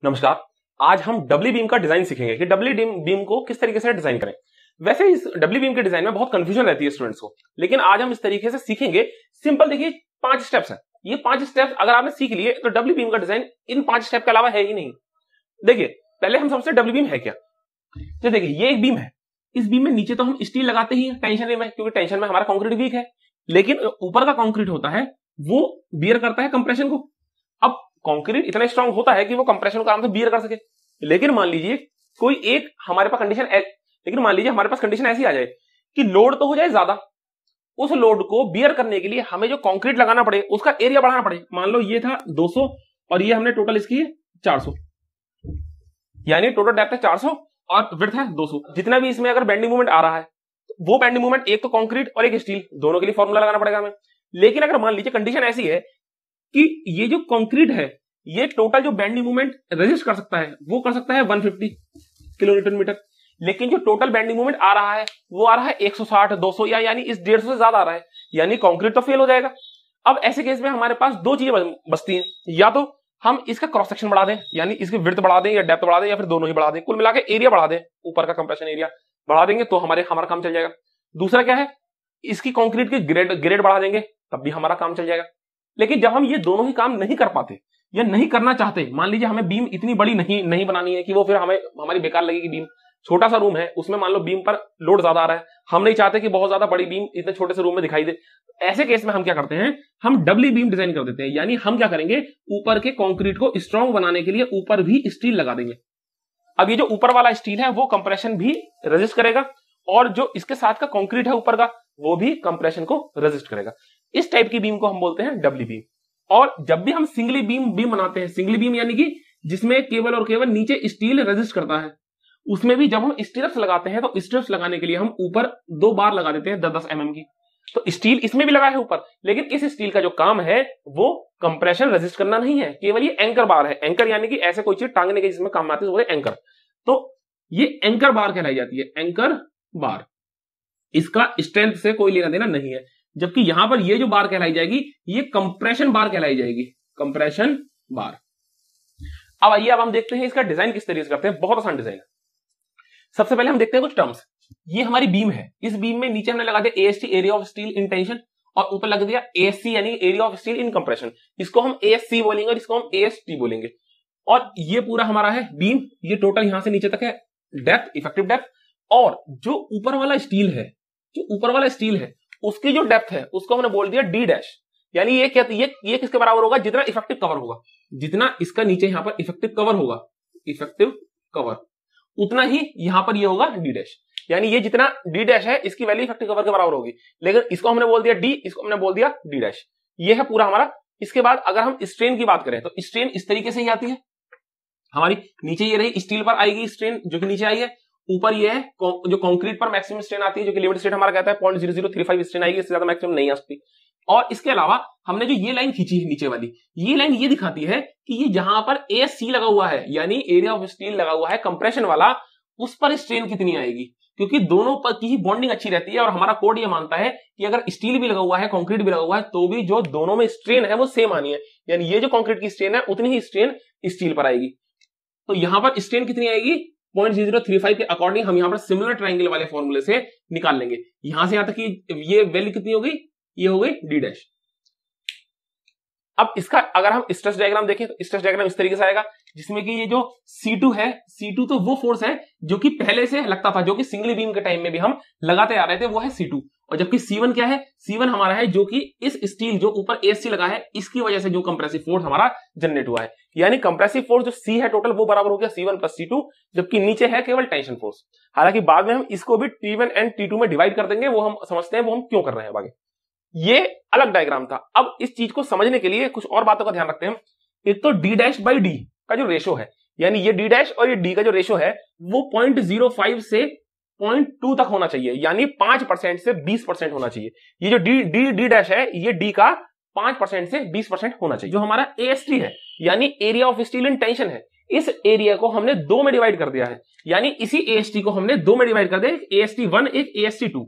नमस्कार। आज हम डब्ल्यू बीम का डिजाइन सीखेंगे कि डब्ल्यू बीम को किस तरीके से डिजाइन करें। वैसे इस डब्ल्यू बीम के डिजाइन में बहुत कंफ्यूजन रहती है स्टूडेंट्स को, लेकिन आज हम इस तरीके से सीखेंगे। सिंपल देखिए, 5 स्टेप्स हैं। ये 5 स्टेप्स अगर आपने सीख लिए तो डब्ल्यू बीम का डिजाइन इन 5 स्टेप के अलावा है ही नहीं। देखिए, पहले हम समझते हैं डब्ल्यू बीम है क्या। तो देखिए, ये एक बीम है। इस बीम में नीचे तो हम स्टील लगाते ही टेंशन में, क्योंकि टेंशन में हमारा कंक्रीट वीक है। लेकिन ऊपर का कंक्रीट होता है वो बियर करता है कंप्रेशन को। अब कंक्रीट इतना स्ट्रांग होता है कि वो कंप्रेशन को आराम से बियर कर सके। लेकिन मान लीजिए कोई एक हमारे पास कंडीशन ऐसी आ जाए कि लोड तो हो जाए ज्यादा, उस लोड को बियर करने के लिए हमें जो कंक्रीट लगाना पड़े उसका एरिया बढ़ाना पड़े। मान लो ये था 200 और ये हमने टोटल इसकी 400, यानी टोटल डेप्थ है 400 और विड्थ है 200। जितना भी इसमें अगर बेंडिंग मूवमेंट आ रहा है वो बेंडिंग मूवमेंट एक तो कंक्रीट और एक स्टील, दोनों के लिए फॉर्मूला लगाना पड़ेगा हमें। लेकिन अगर मान लीजिए कंडीशन ऐसी है कि ये जो कंक्रीट है ये टोटल जो बेंडिंग मूवमेंट रेजिस्ट कर सकता है वो कर सकता है 150 किलोन्यूटन मीटर, लेकिन जो टोटल बेंडिंग मूवमेंट आ रहा है वो आ रहा है 160, 200 या यानी इस 150 से ज्यादा आ रहा है, यानी कंक्रीट तो फेल हो जाएगा। अब ऐसे केस में हमारे पास दो चीजें बचती हैं, या तो हम इसका क्रॉस सेक्शन बढ़ा दें, यानी इसकी विड्थ बढ़ा दें या डेप्थ बढ़ा दें, या फिर दोनों ही बढ़ा दें। कुल मिला के एरिया बढ़ा दें, ऊपर का कंप्रेशन एरिया बढ़ा देंगे तो हमारा काम चल जाएगा। दूसरा क्या है, इसकी कंक्रीट की ग्रेड बढ़ा देंगे, तब भी हमारा काम चल जाएगा। लेकिन जब हम ये दोनों ही काम नहीं कर पाते या नहीं करना चाहते, मान लीजिए हमें बीम इतनी बड़ी नहीं बनानी है कि वो फिर हमारी बेकार लगेगी बीम। छोटा सा रूम है, उसमें मान लो बीम पर लोड ज्यादा आ रहा है, हम नहीं चाहते कि बहुत ज्यादा बड़ी बीम इतने छोटे से रूम में दिखाई दे। ऐसे केस में हम क्या करते हैं, हम डब्ल्यू बीम डिजाइन कर देते हैं। यानी हम क्या करेंगे, ऊपर के कंक्रीट को स्ट्रांग बनाने के लिए ऊपर भी स्टील लगा देंगे। अब ये जो ऊपर वाला स्टील है वो कंप्रेशन भी रेजिस्ट करेगा, और जो इसके साथ का कंक्रीट है ऊपर का वो भी कंप्रेशन को रेजिस्ट करेगा। इस टाइप की बीम को हम बोलते हैं डब्ल्यू बीम। और जब भी हम सिंगली बीम बनाते हैं, सिंगली बीम यानी कि जिसमें केवल और केवल नीचे स्टील रेजिस्ट करता है, उसमें भी जब हम स्ट्रिप्स लगाते हैं तो स्ट्रिप्स लगाने के लिए हम ऊपर 2 बार लगा देते हैं 10-10 mm की। तो स्टील इसमें भी लगा है ऊपर, लेकिन इस स्टील का जो काम है वो कंप्रेशन रेजिस्ट करना नहीं है, केवल ये एंकर बार है। एंकर यानी कि ऐसे कोई चीज टांगने के जिसमें काम आती है वो है एंकर। तो ये एंकर बार कहलाई जाती है, एंकर बार। इसका स्ट्रेंथ से कोई लेना देना नहीं है। जबकि यहां पर ये जो बार कहलाई जाएगी ये कंप्रेशन बार कहलाई जाएगी, कंप्रेशन बार। अब आइए, अब हम देखते हैं इसका डिजाइन किस तरीके से करते हैं। बहुत आसान डिजाइन है। सबसे पहले हम देखते हैं कुछ टर्म्स। ये हमारी बीम है, इस बीम में नीचे हमने लगा दिया AST, area of steel in tension, और ऊपर लगा दिया एएससी यानी area of steel in compression. इसको हम एएससी बोलेंगे और इसको हम एएसटी बोलेंगे। और ये पूरा हमारा है बीम, ये टोटल यहां से नीचे तक है डेप्थ, इफेक्टिव डेप्थ। और जो ऊपर वाला स्टील है उसकी जो डेप्थ है उसको हमने बोल दिया डी डैश। यानी ये किसके बराबर होगा, जितना इफेक्टिव कवर होगा, जितना इसका नीचे यहां पर इफेक्टिव कवर होगा, इफेक्टिव कवर, उतना ही यहां पर ये होगा डी डैश। यानी ये जितना डी डैश है इसकी वैल्यू इफेक्टिव कवर के बराबर होगी, लेकिन इसको हमने बोल दिया डी, इसको हमने बोल दिया डी डैश। ये है पूरा हमारा। इसके बाद अगर हम स्ट्रेन की बात करें तो स्ट्रेन इस तरीके से ही आती है हमारी। नीचे ये रही स्टील पर आएगी स्ट्रेन जो कि नीचे आई है, ऊपर ये है जो कंक्रीट पर मैक्सिमम स्ट्रेन आती है, जो कि लिमिट स्टेट हमारा कहता है 0.0035 स्ट्रेन आएगी, इससे ज्यादा मैक्सिमम नहीं आ सकती। और इसके अलावा हमने जो ये लाइन खींची है नीचे वाली, ये लाइन ये दिखाती है कि ये जहां पर एएससी लगा हुआ है यानी एरिया ऑफ स्टील लगा हुआ है कंप्रेशन वाला, उस पर स्ट्रेन कितनी आएगी। क्योंकि दोनों पर की ही बॉन्डिंग अच्छी रहती है, और हमारा कोड ये मानता है कि अगर स्टील भी लगा हुआ है कंक्रीट भी लगा हुआ है तो भी जो दोनों में स्ट्रेन है वो सेम आनी है। यानी ये जो कंक्रीट की स्ट्रेन है उतनी ही स्ट्रेन स्टील पर आएगी। तो यहां पर स्ट्रेन कितनी आएगी, 0.0035 के अकॉर्डिंग हम यहां पर सिमिलर ट्रायंगल वाले फॉर्मूले से निकाल लेंगे। यहां से यहां तक की ये वैल्यू कितनी हो गई, ये हो गई डी डैश। अब इसका अगर हम स्ट्रेस डायग्राम देखें तो स्ट्रेस डायग्राम इस तरीके से आएगा, जिसमें कि ये जो C2 है, C2 तो वो फोर्स है जो कि पहले से लगता था, जो कि सिंगली बीम के टाइम में भी हम लगाते आ रहे थे, वो है C2। और जबकि C1 क्या है, C1 हमारा है जो कि इस स्टील जो ऊपर एएससी लगा है इसकी वजह से जो कंप्रेसिव फोर्स हमारा जनरेट हुआ है। यानी कंप्रेसिव फोर्स जो C है टोटल वो बराबर हो गया C1 प्लस C2, जबकि नीचे है केवल टेंशन फोर्स। हालांकि बाद में हम इसको भी T1 एंड T2 में डिवाइड कर देंगे, वो हम समझते हैं वो हम क्यों कर रहे हैं आगे। ये अलग डायग्राम था। अब इस चीज को समझने के लिए कुछ और बातों का ध्यान रखते हैं। एक तो डी डैश बाई डी का जो रेशो है, यानी ये डी डैश और ये डी का जो रेशो है वो 0.05 से 0.2 तक होना चाहिए, यानी 5% से 20% होना चाहिए। ये जो डी डैश है ये डी का 5% से 20% होना चाहिए। जो हमारा एएसटी है यानी area of steel in tension है, इस एरिया को हमने 2 में डिवाइड कर दिया है। यानी इसी एएसटी को हमने 2 में डिवाइड कर दिया, एक AST1 एक AST2।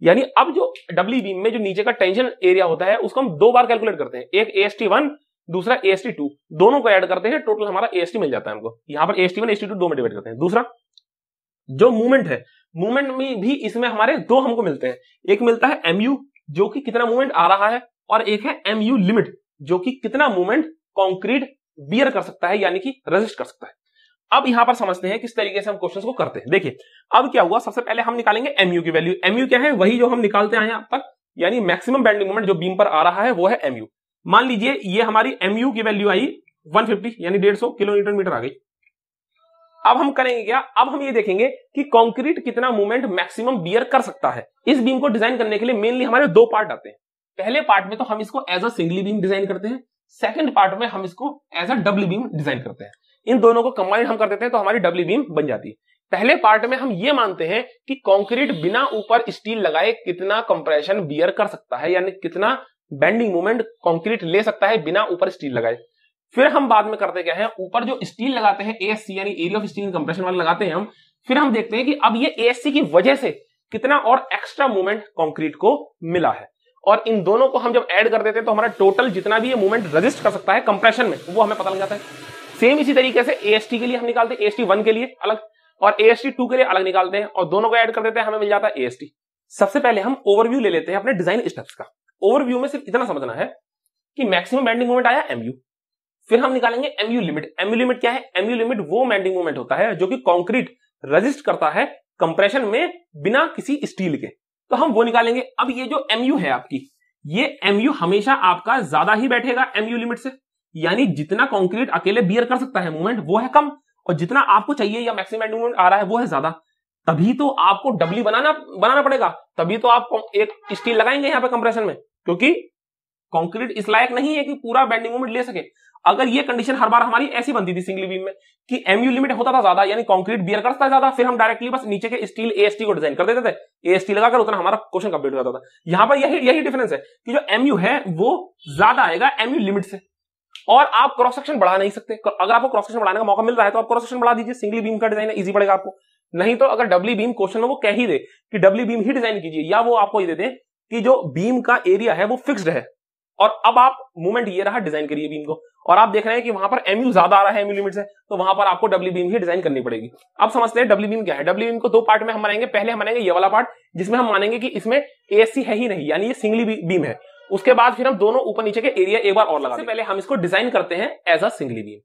यानी अब जो डब्ल्यू बीम में जो नीचे का टेंशन एरिया होता है उसको हम 2 बार कैलकुलेट करते हैं, एक AST1 दूसरा AST2, दोनों को ऐड करते हैं टोटल हमारा AST मिल जाता है हमको। यहां पर AST1 AST2 दो में डिवाइड करते हैं। दूसरा जो मूवमेंट है, मूवमेंट में भी इसमें हमारे दो हमको मिलते हैं, एक मिलता है MU जो कि कितना मूवमेंट आ रहा है, और एक है MU लिमिट जो कि कितना मूवमेंट कंक्रीट बियर कर सकता है यानी कि रेजिस्ट कर सकता है। अब यहां पर समझते हैं किस तरीके से हम क्वेश्चंस को करते हैं। देखिए अब क्या हुआ, सबसे पहले हम निकालेंगे MU की वैल्यू। MU क्या है, वही जो हम निकालते आए हैं अब तक, यानी मैक्सिमम बेंडिंग मोमेंट जो बीम पर आ रहा है वो है MU। मान लीजिए ये हमारी MU की वैल्यू आई 150 यानी 150 किलो न्यूटन मीटर आ गई। अब हम करेंगे क्या, अब हम ये देखेंगे कि कंक्रीट कितना मूवमेंट मैक्सिमम बियर कर सकता है। इस बीम को डिजाइन करने के लिए मेनली हमारे दो पार्ट आते हैं। पहले पार्ट में तो हम इसको as a singly beam design करते हैं, सेकंड पार्ट में हम इसको as a double beam design करते हैं। इन दोनों को कंबाइन हम कर देते हैं तो हमारी डबल बीम बन जाती है। पहले पार्ट में हम ये मानते हैं कि कंक्रीट बिना ऊपर स्टील लगाए कितना कंप्रेशन बियर कर सकता है, यानी कितना बेंडिंग मोमेंट कंक्रीट ले सकता है बिना ऊपर स्टील लगाए। फिर हम बाद में करते क्या है, ऊपर जो स्टील लगाते हैं ASC यानी एरिया ऑफ स्टील कंप्रेशन वाला लगाते हैं हम, फिर हम देखते हैं कि अब ये ASC की वजह से कितना और एक्स्ट्रा मूवमेंट कंक्रीट को मिला है, और इन दोनों को हम जब ऐड कर देते हैं तो हमारा टोटल जितना भी ये मूवमेंट रेजिस्ट कर सकता है कंप्रेशन में वो हमें पता लग जाता है। सेम इसी तरीके से AST के लिए हम निकालते हैं, AST1 के लिए अलग और AST2 के लिए अलग निकालते हैं, और दोनों को ऐड कर देते हैं, हमें मिल जाता है AST। सबसे पहले हम ओवरव्यू ले लेते हैं अपने डिजाइन स्टेप्स का। ओवरव्यू में सिर्फ इतना समझना है कि मैक्सिमम बेंडिंग मोमेंट आया MU, फिर हम निकालेंगे MU लिमिट। MU लिमिट क्या है, MU लिमिट वो बेंडिंग मोमेंट होता है जो कि कंक्रीट रेजिस्ट करता है कंप्रेशन में बिना किसी स्टील के, तो हम वो निकालेंगे। अब ये जो MU है आपकी, ये MU हमेशा आपका ज्यादा ही बैठेगा MU लिमिट से, यानी जितना कंक्रीट अकेले बियर कर सकता है मूवमेंट वो है कम, और जितना आपको चाहिए या मैक्सिमम बेंडिंग मोमेंट आ रहा है वो है ज्यादा। तभी तो आपको डबली बनाना पड़ेगा, तभी तो आप एक स्टील लगाएंगे यहाँ पे कंप्रेशन में, क्योंकि कंक्रीट इस लायक नहीं है कि पूरा बेंडिंग मोमेंट ले सके। अगर ये कंडीशन हर बार हमारी ऐसी बनती थी सिंगल बीम में कि MU लिमिट होता था ज्यादा यानी कंक्रीट बियर करता है ज्यादा, फिर हम डायरेक्टली बस नीचे के स्टील AST को डिजाइन कर देते थे, AST लगाकर उतना हमारा क्वेश्चन कंप्लीट हो जाता था। यहां पर यही डिफरेंस है कि जो MU है वो ज्यादा आएगा MU लिमिट से, और आप क्रॉस सेक्शन बढ़ा नहीं सकते। अगर आपको क्रॉस सेक्शन बढ़ाने का मौका मिल रहा है तो आप क्रॉस सेक्शन बढ़ा दीजिए, सिंगल बीम का डिजाइन इजी पड़ेगा आपको। नहीं तो अगर डबली बीम क्वेश्चन में वो कह ही दे कि डबली बीम ही डिजाइन कीजिए, या वो आपको ये देते हैं कि जो बीम का एरिया है वो फिक्स्ड है और अब आप मूवमेंट ये रहा डिजाइन करिए बीम को, और आप देख रहे हैं कि वहां पर MU ज्यादा आ रहा है MU लिमिट से, तो वहां पर आपको डबली बीम ही डिजाइन करनी पड़ेगी। अब समझते हैं डबली बीम क्या है। डबली बीम को दो पार्ट में हम मानेंगे। पहले हम मानेंगे ये वाला पार्ट जिसमें हम मानेंगे कि इसमें ASC है ही नहीं, यानी ये सिंगली बीम है। उसके बाद फिर हम दोनों ऊपर नीचे के एरिया एक बार और लगा देंगे। पहले हम इसको डिजाइन करते हैं as a singly beam.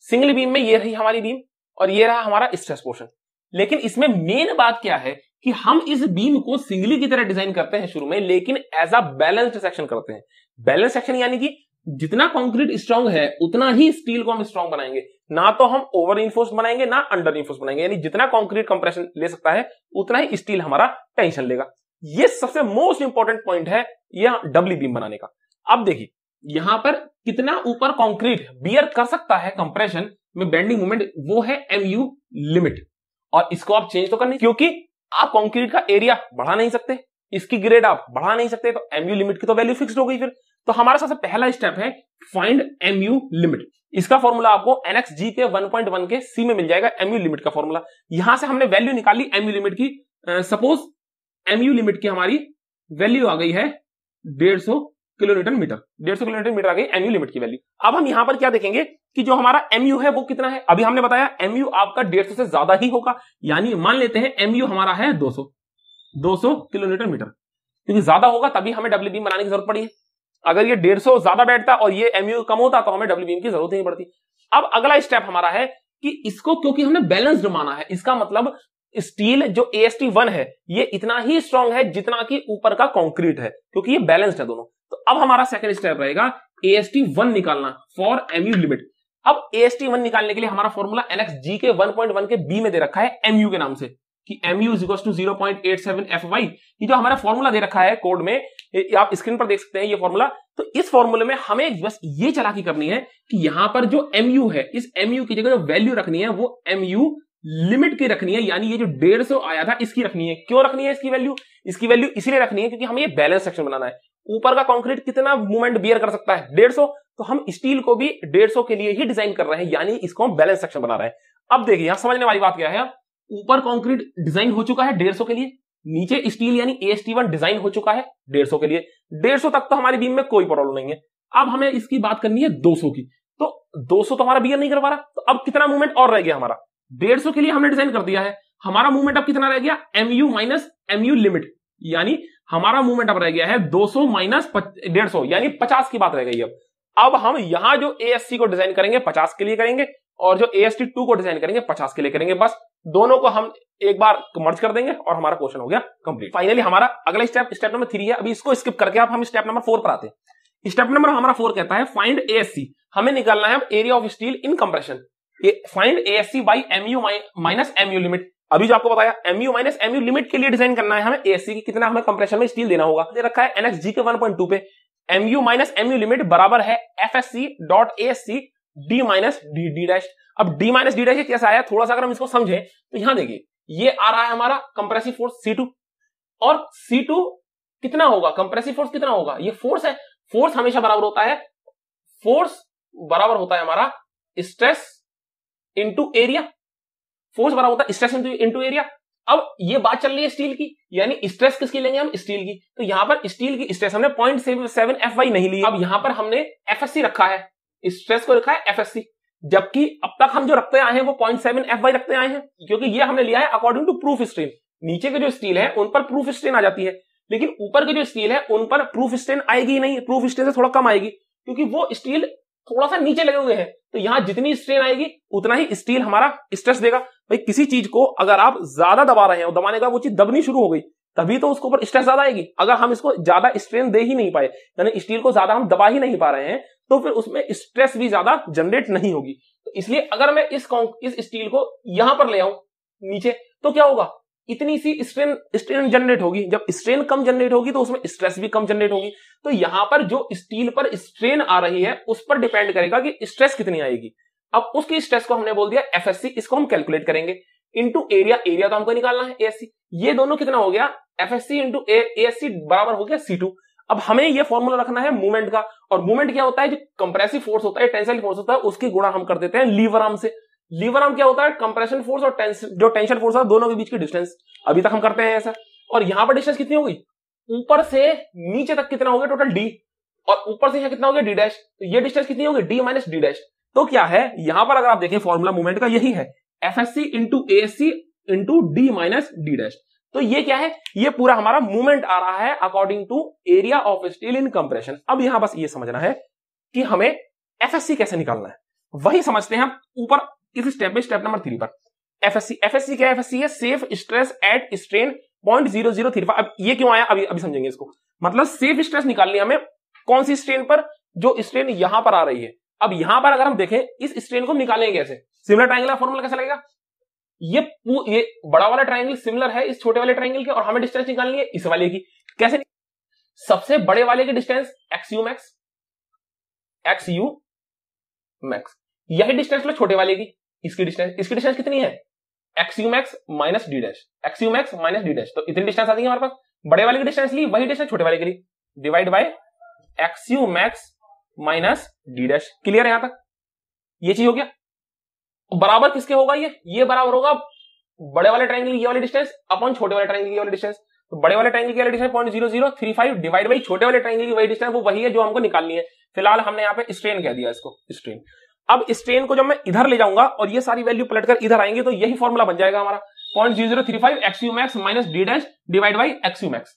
Singly beam में ये रही हमारी बीम और ये रहा हमारा स्ट्रेस पोर्शन। लेकिन इसमें मेन बात क्या है कि हम इस बीम को सिंगली की तरह डिजाइन करते हैं शुरू में, लेकिन एज अ बैलेंस्ड सेक्शन करते हैं। बैलेंस सेक्शन यानी कि जितना कंक्रीट स्ट्रांग है उतना ही स्टील को हम स्ट्रांग बनाएंगे, ना तो हम ओवर इन्फोर्स बनाएंगे ना अंडर इन्फोर्स बनाएंगे, यानी जितना कंक्रीट कंप्रेशन ले सकता है उतना ही स्टील हमारा टेंशन लेगा। ये सबसे मोस्ट इंपॉर्टेंट पॉइंट है यह डबली बीम बनाने का। अब देखिए यहां पर कितना ऊपर कंक्रीट बियर कर सकता है कंप्रेशन में बेंडिंग मोमेंट, वो है MU लिमिट, और इसको आप चेंज तो करनी, क्योंकि आप कंक्रीट का एरिया बढ़ा नहीं सकते, इसकी ग्रेड आप बढ़ा नहीं सकते, तो MU लिमिट की तो वैल्यू फिक्स्ड हो गई। फिर तो हमारा सबसे पहला स्टेप है फाइंड MU लिमिट। इसका फॉर्मूला आपको NXG के 1.1 के C में मिल जाएगा। MU लिमिट का फॉर्मूला, यहां से हमने वैल्यू निकाली MU लिमिट की। सपोज MU लिमिट की हमारी वैल्यू आ गई है 150 किलोन्यूटन मीटर। 150 किलोन्यूटन मीटर आ गई MU लिमिट की वैल्यू। अब हम यहां पर क्या देखेंगे कि जो हमारा MU है वो कितना है। अभी हमने बताया MU आपका 150 से ज्यादा ही होगा, यानी मान लेते हैं MU हमारा है 200 किलोन्यूटन मीटर, क्योंकि ज्यादा होगा तभी हमें डबल बीम बनाने की जरूरत पड़ी है। अगर ये 150 ज्यादा बैठता और ये MU कम होता तो हमें डबल बीम की जरूरत ही नहीं पड़ती। अब अगला स्टेप हमारा है कि इसको क्योंकि हमने बैलेंस्ड माना है, इसका मतलब स्टील जो AST1 है ये इतना ही स्ट्रांग है जितना कि ऊपर का कंक्रीट है, क्योंकि ये बैलेंस्ड है दोनों। तो अब हमारा सेकंड स्टेप रहेगा AST1 निकालना फॉर MU लिमिट। अब AST1 निकालने के लिए हमारा फॉर्मूला NXG के 1.1 के B में दे रखा है MU के नाम से कि MU = 0.87 FY। ये जो हमारा फॉर्मूला दे रखा है कोड में, आप स्क्रीन पर देख सकते हैं ये फॉर्मूला। तो इस फॉर्मूले में हमें बस ये चालाकी करनी है कि यहां पर जो MU है, इस MU की जगह जो वैल्यू रखनी है वो MU लिमिट की रखनी है, यानी ये जो 150 आया था इसकी रखनी है। क्यों रखनी है इसकी वैल्यू? इसकी वैल्यू इसीलिए रखनी है क्योंकि हमें ये बैलेंस सेक्शन बनाना है। ऊपर का कंक्रीट कितना मूवमेंट बियर कर सकता है? 150, तो हम स्टील को भी 150 के लिए ही डिजाइन कर रहे हैं, यानी इसको हम बैलेंस सेक्शन बना रहे हैं। अब देखिए यहां समझने वाली बात क्या है, ऊपर कंक्रीट डिजाइन हो चुका है 150 के लिए, नीचे स्टील यानी AST1 डिजाइन हो चुका है 150 के लिए। 150 तक तो हमारी बीम में कोई प्रॉब्लम नहीं है। अब हमें इसकी बात करनी है 200 की, तो 200 तो हमारा बियर नहीं कर पा रहा, तो अब कितना मूवमेंट और रह गया हमारा, 150 के लिए हमने डिजाइन कर दिया है, हमारा मूवमेंट अब कितना रह गया, mu माइनस mu लिमिट, यानी हमारा मूवमेंट अब रह गया है 200 माइनस 150, यानी 50 की बात रह गई। अब हम यहां जो ASC को डिजाइन करेंगे 50 के लिए करेंगे, और जो AST2 को डिजाइन करेंगे 50 के लिए करेंगे, बस दोनों को हम एक बार मर्ज कर देंगे और हमारा क्वेश्चन हो गया कंप्लीट। फाइनली हमारा अगला स्टेप नंबर 3 है, अभी इसको स्किप करके अब हम स्टेप नंबर 4 पर आते हैं। स्टेप नंबर हमारा 4 कहता है फाइंड ASC, हमें निकालना है area of steel in compression, find ASC by mu minus mu limit. अभी जो आपको बताया mu माइनस mu लिमिट के लिए डिजाइन करना है हमें ASC की, कितना हमें कंप्रेशन में स्टील देना होगा, दे रखा है NX के 1.2 पे, mu माइनस mu लिमिट बराबर है FSC dot ASC d minus D dash. अब d माइनस डी डैश कैसा आया, थोड़ा सा अगर हम इसको समझें तो यहां देखिए ये आ रहा है हमारा कंप्रेसिव फोर्स C2, और C2 कितना होगा, कंप्रेसिव फोर्स कितना होगा, ये फोर्स है, फोर्स हमेशा बराबर होता है, फोर्स बराबर होता है हमारा स्ट्रेस इंटू एरिया, फोर्स बराबर होता है स्ट्रेस इंटू एरिया। अब ये बात चल रही है स्टील की, यानी स्ट्रेस किसकी लेंगे हम, स्टील की, तो यहां पर स्टील की स्ट्रेस हमने 0.7 FY नहीं ली, अब यहां पर हमने FSC रखा है, स्ट्रेस को रखा है FSC, जबकि अब तक हम जो रखते आए हैं वो 0.7 FY रखते आए हैं, क्योंकि ये हमने लिया है अकॉर्डिंग टू प्रूफ स्ट्रेन। नीचे के जो स्टील है उन पर प्रूफ स्ट्रेन आ जाती है, लेकिन ऊपर के जो स्टील है उन पर प्रूफ स्ट्रेन आएगी ही नहीं, प्रूफ स्ट्रेन से थोड़ा कम आएगी, क्योंकि वो स्टील थोड़ा सा नीचे लगे हुए हैं, तो यहां जितनी स्ट्रेन आएगी उतना ही स्टील हमारा स्ट्रेस देगा। भाई किसी चीज को अगर आप ज्यादा दबा रहे हैं और दबाने का वो चीज दबनी शुरू हो गई, तभी तो उसके ऊपर स्ट्रेस ज्यादा आएगी। अगर हम इसको ज्यादा स्ट्रेन दे ही नहीं पाए, यानी स्टील को ज्यादा हम दबा ही नहीं पा रहे हैं, तो फिर उसमें स्ट्रेस भी ज्यादा जनरेट नहीं होगी। तो इसलिए अगर मैं इस स्टील को यहां पर ले आऊं नीचे, तो क्या होगा, इतनी सी स्ट्रेन जनरेट होगी, जब स्ट्रेन कम जनरेट होगी तो उसमें स्ट्रेस भी कम जनरेट होगी। तो यहां पर जो स्टील पर स्ट्रेन आ रही है उस पर डिपेंड करेगा कि स्ट्रेस कितनी आएगी। अब उसकी स्ट्रेस को हमने बोल दिया FSC, इसको हम कैलकुलेट करेंगे इंटू एरिया, एरिया तो हमको निकालना है ASC, ये दोनों कितना हो गया, FSC इंटू ASC बराबर हो गया C2। अब हमें ये फॉर्मूला रखना है मूवमेंट का, और मूवमेंट क्या होता है, जो कंप्रेसिव फोर्स होता है, टेंसाइल फोर्स होता है, उसकी गुणा हम कर देते हैं लीवर आर्म से। लीवर आर्म क्या होता है, कंप्रेशन फोर्स और जो टेंशन फोर्स है दोनों के बीच की डिस्टेंस, अभी तक हम करते हैं ऐसा। और यहां पर डिस्टेंस कितनी होगी, ऊपर से नीचे तक कितना हो गया टोटल D, और ऊपर से यहां कितना हो गया D डैश, तो ये डिस्टेंस कितनी होगी D माइनस डी डैश। तो क्या है यहां पर अगर आप देखें फॉर्मूला मूवमेंट का यही है, FSC into ASC into D minus D dash. तो ये क्या है, ये पूरा हमारा मूवमेंट आ रहा है according to area of steel in compression. अब यहां बस ये समझना है कि हमें FSC कैसे निकालना है, वही समझते हैं हम ऊपर इस स्टेप में, स्टेप नंबर 3 पर। FSC क्या है, FSC है सेफ स्ट्रेस एट स्ट्रेन 0.0035। अब ये क्यों आया, अभी समझेंगे इसको। मतलब सेफ स्ट्रेस निकालनी हमें कौन सी स्ट्रेन पर, जो स्ट्रेन यहां पर आ रही है। अब यहां पर अगर हम देखें इस स्ट्रेन को निकालेंगे कैसे, सिमिलर ट्रायंगल का फॉर्मूला कैसा लगेगा, ये बड़ा वाला ट्रायंगल सिमिलर है इस छोटे वाले ट्रायंगल के, और हमें डिस्टेंस निकालनी है इस वाले की। कैसे, सबसे बड़े वाले की डिस्टेंस XU मैक्स, यही डिस्टेंस लो छोटे वाले की, इसकी डिस्टेंस कितनी है, XU max minus D dash, XU max minus D dash. तो इतनी डिस्टेंस आती है हमारे पास, बड़े वाले की डिस्टेंस ली, वही डिस्टेंस छोटे वाले के लिए, divide by XU max minus D dash. Clear है यहां तक, ये चीज हो गया। बराबर किसके होगा, ये बराबर होगा बड़े वाले ट्रायंगल की ये वाली डिस्टेंस अपॉन छोटे वाले ट्रायंगल की वाली डिस्टेंस। तो बड़े वाले ट्रायंगल की वाली डिस्टेंस 0.0035 डिवाइड बाई छोटे वाले ट्रायंगल की वही डिस्टेंस, वो वही है जो हमको निकालनी है। फिलहाल हमने यहाँ पे स्ट्रेन कह दिया इसको, स्ट्रेन। अब स्ट्रेन को जब मैं इधर ले जाऊंगा और ये सारी वैल्यू पलटकर इधर आएंगे, तो यही फॉर्मूला बन जाएगा हमारा 0.0035 XU max minus D dash divide by XU max.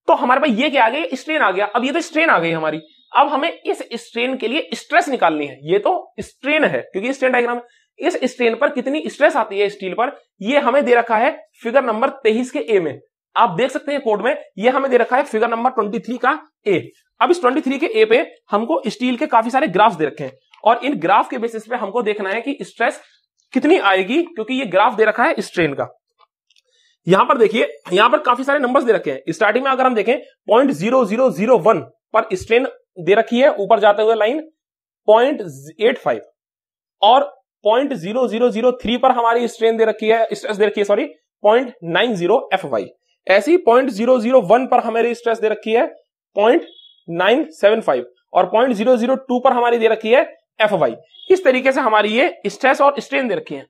तो हमारे पास ये क्या आ गया, स्ट्रेन आ गया। अब ये तो स्ट्रेन आ गई हमारी, अब हमें इस स्ट्रेन के लिए स्ट्रेस निकालनी है। ये तो स्ट्रेन है क्योंकि स्ट्रेन डायग्राम, इस स्ट्रेन पर कितनी स्ट्रेस आती है स्टील पर, ये हमें दे रखा है फिगर नंबर 23 के ए में। आप देख सकते हैं कोड में, ये हमें दे रखा है फिगर नंबर 23 का ए। अब इस 23 के ए पे हमको स्टील के काफी सारे ग्राफ्स दे रखे हैं, और इन ग्राफ के बेसिस पे हमको देखना है कि स्ट्रेस कितनी आएगी, क्योंकि ये ग्राफ दे रखा है स्ट्रेन का। यहां पर देखिए, यहां पर काफी सारे नंबर्स दे रखे हैं। स्टार्टिंग में अगर हम देखें 0.0001 पर स्ट्रेन दे रखी है, ऊपर जाते हुए लाइन 0.85, और 0.0003 पर हमारी स्ट्रेन दे रखी है, स्ट्रेस दे रखी है, सॉरी 0.90 FY। ऐसी 0.001 पर हमारी स्ट्रेस दे रखी है 0.975, और 0.002 पर हमारी दे रखी है FY। इस तरीके से हमारी ये स्ट्रेस और स्ट्रेन दे रखी है।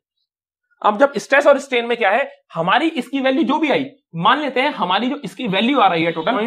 अब जब स्ट्रेस और स्ट्रेन में क्या है, हमारी इसकी वैल्यू जो भी आई, मान लेते हैं हमारी जो इसकी वैल्यू आ रही है टोटल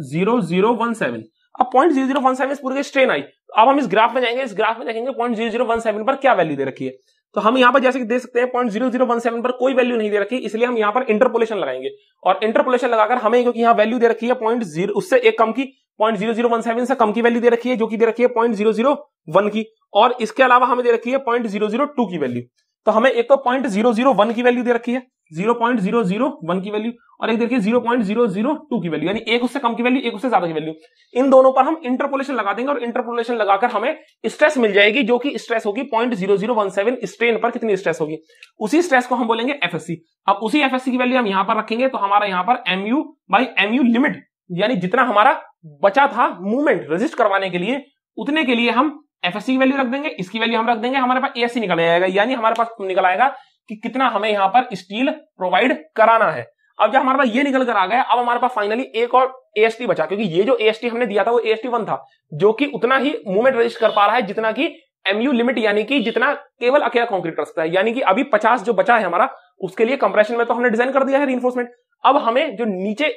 0.0017, अब 0.0017 पूरे स्ट्रेन आई। अब हम इस ग्राफ में जाएंगे, इस ग्राफ में देखेंगे 0.0017 पर क्या वैल्यू दे रखी है। तो हम यहाँ पर जैसे कि देख सकते हैं 0.0017 पर कोई वैल्यू नहीं दे रखी, इसलिए हम यहाँ पर इंटरपोलेशन लगाएंगे और इंटरपोलेशन लगाकर हमें, क्योंकि यहाँ वैल्यू दे रखी है 0.0 उससे एक कम की, 0.0017 से कम की वैल्यू दे रखी है जो कि दे रखी है 0.001 की, और इसके अलावा हमें दे रखी है 0.002 की वैल्यू। तो हमें एक तो 0.001 की वैल्यू दे रखी है, 0.001 की वैल्यू, और एक देखिए 0.002 की वैल्यू, यानी एक उससे कम की वैल्यू, एक उससे ज्यादा की वैल्यू। इन दोनों पर हम इंटरपोलेशन लगा देंगे और इंटरपोलेशन लगाकर हमें स्ट्रेस मिल जाएगी, जो कि स्ट्रेस होगी 0.0017 स्ट्रेन पर कितनी स्ट्रेस होगी, उसी स्ट्रेस को हम बोलेंगे एफएससी। अब उसी एफएससी की वैल्यू हम यहां पर रखेंगे, तो हमारा यहां पर mu बाई mu लिमिट, यानी जितना हमारा बचा था मूवमेंट रेजिस्ट करवाने के लिए, उतने के लिए हम एफएससी की वैल्यू रख देंगे, इसकी वैल्यू हम रख देंगे, हमारे पास एएससी निकल आएगा, यानी हमारे पास निकल आएगा कि कितना हमें यहां पर स्टील प्रोवाइड कराना है। अब जब हमारे पास ये निकल कर आ गया, अब हमारे पास फाइनली एक और एएसटी बचा, क्योंकि ये जो एएसटी हमने दिया था वो एएसटी 1 था, जो कि उतना ही मूवमेंट रेजिस्ट कर पा रहा है जितना कि एमयू लिमिट, यानी कि जितना केवल अकेला कंक्रीट कर सकता है। यानी कि अभी 50 जो बचा है हमारा, उसके लिए कंप्रेशन में तो हमने डिजाइन कर दिया है रीइंफोर्समेंट। अब हमें जो नीचे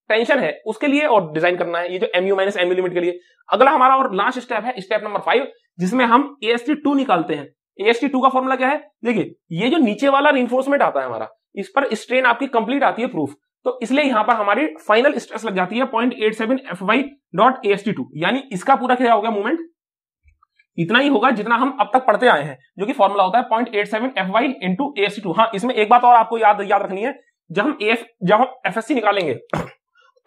टेंशन है उसके लिए और डिजाइन करना है, ये जो एमयू माइनस एमयू लिमिट के लिए। अगला हमारा और लास्ट स्टेप है, स्टेप नंबर 5, जिसमें हम एएसटी 2 निकालते हैं। एएसटी 2 का फॉर्मूला क्या है, देखिए ये जो नीचे वाला रीइंफोर्समेंट आता है हमारा, इस पर स्ट्रेन आपकी कंप्लीट आती है प्रूफ, तो इसलिए यहां पर हमारी फाइनल स्ट्रेस लग जाती है 0.87 FY.AST2, यानी इसका पूरा क्या हो गया मूवमेंट, इतना ही होगा जितना हम अब तक पढ़ते आए हैं, जो कि फॉर्मूला होता है 0.87 FY/AST2। हाँ, इसमें एक बात और आपको याद रखनी है, जब हम एफएससी निकालेंगे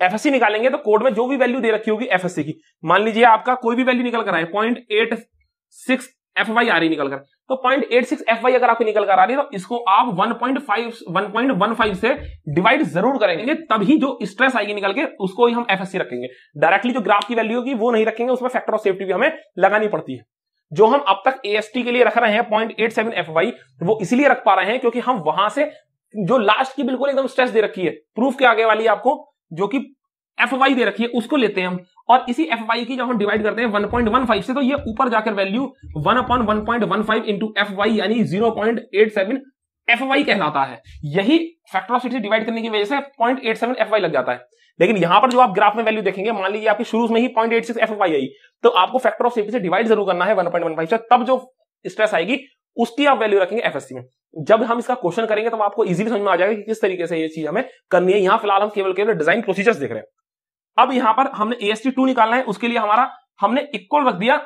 एफएससी निकालेंगे तो कोड में जो भी वैल्यू दे रखी होगी एफएससी की, मान लीजिए आपका कोई भी वैल्यू निकल कर आए 0.86 FY आ रही निकल कर, तो 0.86 FY अगर आपको निकल कर आ रही है, तो इसको आप 1.15 से डिवाइड जरूर करेंगे, तभी जो स्ट्रेस आएगी निकल के उसको ही हम एफएससी रखेंगे। डायरेक्टली जो ग्राफ की वैल्यू होगी वो नहीं रखेंगे, उसमें फैक्टर ऑफ सेफ्टी भी हमें लगानी पड़ती है। जो हम अब तक एएसटी के लिए रख रहे हैं 0.87 FY, वो इसलिए रख पा रहे हैं क्योंकि हम वहां से जो लास्ट की बिल्कुल एकदम स्ट्रेस दे रखी है प्रूफ के आगे वाली आपको, जो कि FY दे रखी है, उसको लेते हैं हम, और इसी FY की जब हम डिवाइड करते हैं 1.15 से, तो ये ऊपर जाकर वैल्यू 1/1.15 इंटू FY यानी 0.87 FY कहलाता है। यही फैक्टर ऑफ सेफ्टी डिवाइड करने की वजह से 0.87 FY लग जाता है। लेकिन यहां पर जो आप ग्राफ में वैल्यू देखेंगे, मान लीजिए आपकी शुरू में ही 0.86 FY आई, तो आपको फैक्टर ऑफ सेफ्टी से डिवाइड जरूर करना है 1.15 से, तब जो स्ट्रेस आएगी उसकी आप वैल्यू रखेंगे एफएससी में। जब हम इसका क्वेश्चन करेंगे तब आपको इजीली समझ में आ जाएगा कि किस तरीके से ये चीज हमें करनी है। यहां फिलहाल हम केवल डिजाइन प्रोसीजर्स देख रहे हैं। अब यहां पर हमने एएसटी 2 निकालना है, उसके लिए हमारा हमने इक्वल रख दिया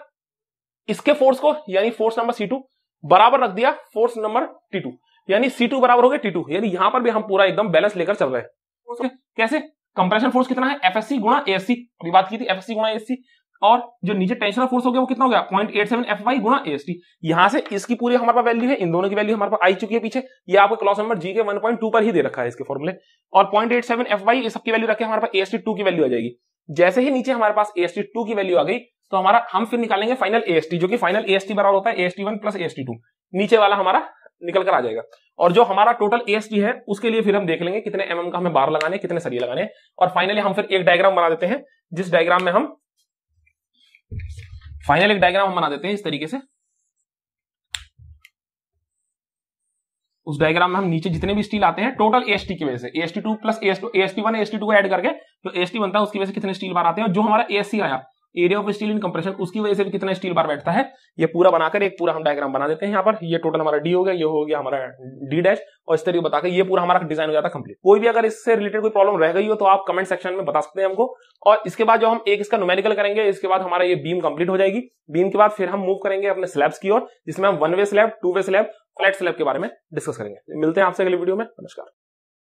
इसके फोर्स को, यानी फोर्स नंबर C2 बराबर रख दिया फोर्स नंबर T2, यानी C2 बराबर हो गया T2, यानी यहां पर भी हम पूरा एकदम बैलेंस लेकर चल रहे हैं। कैसे, कंप्रेशन फोर्स कितना है, एफएससी गुणा एएससी, अभी बात की थी एफएससी गुणा एएससी, और जो नीचे टेंशनल फोर्स हो गया वो कितना हो गया 0.87 FY गुणा एएसटी। यहां से इसकी पूरी हमारे पास वैल्यू है, इन दोनों की वैल्यू हमारे पास आई चुकी है पीछे, ये आपको क्लास नंबर जी के 1.2 पर ही दे रखा है इसके फॉर्मूले, और 0.87 FY ये सबकी वैल्यू रखे हमारे पास एएसटी 2 की वैल्यू आ जाएगी। जैसे ही नीचे हमारे पास एएसटी 2 की वैल्यू आ गई, तो हमारा हम फिर निकालेंगे फाइनल एएसटी, जो कि फाइनल एएसटी बराबर होता है एएसटी 1 प्लस एएसटी 2, नीचे वाला हमारा निकल कर आ जाएगा। और जो हमारा टोटल एएसटी है उसके लिए फिर हम देख लेंगे कितने एमएम का हमें बार लगाने, कितने सरिये लगाने, और फाइनली हम फिर एक डायग्राम बना देते हैं, जिस डायग्राम में हम फाइनल एक डायग्राम हम बना देते हैं इस तरीके से। उस डायग्राम में हम नीचे जितने भी स्टील आते हैं टोटल एएसटी की वजह से, एएसटी 2 प्लस एएसटी 1 एएसटी 2 को ऐड करके जो एएसटी बनता है उसकी वजह से कितने स्टील बार आते हैं, और जो हमारा एएससी आया area of steel in compression, उसकी वजह से भी कितना स्टील बार बैठता है, ये पूरा बनाकर एक पूरा हम डायग्राम बना देते हैं। यहाँ पर ये टोटल हमारा डी हो गया, ये हो गया हमारा डी डैश, और इस तरीके बताकर ये पूरा हमारा डिजाइन हो जाता है कंप्लीट। कोई भी अगर इससे रिलेटेड कोई प्रॉब्लम रह गई हो तो आप कमेंट सेक्शन में बता सकते हैं हमको, और इसके बाद जो हम एक इसका न्यूमेरिकल करेंगे, इसके बाद हमारा ये बीम कंप्लीट हो जाएगी। बीम के बाद फिर हम मूव करेंगे अपने स्लैब्स की ओर, जिसमें हम 1 वे स्लैब, 2 वे स्लैब, फ्लैट स्लैब के बारे में डिस्कस करेंगे। मिलते हैं आपसे अगली वीडियो में, नमस्कार।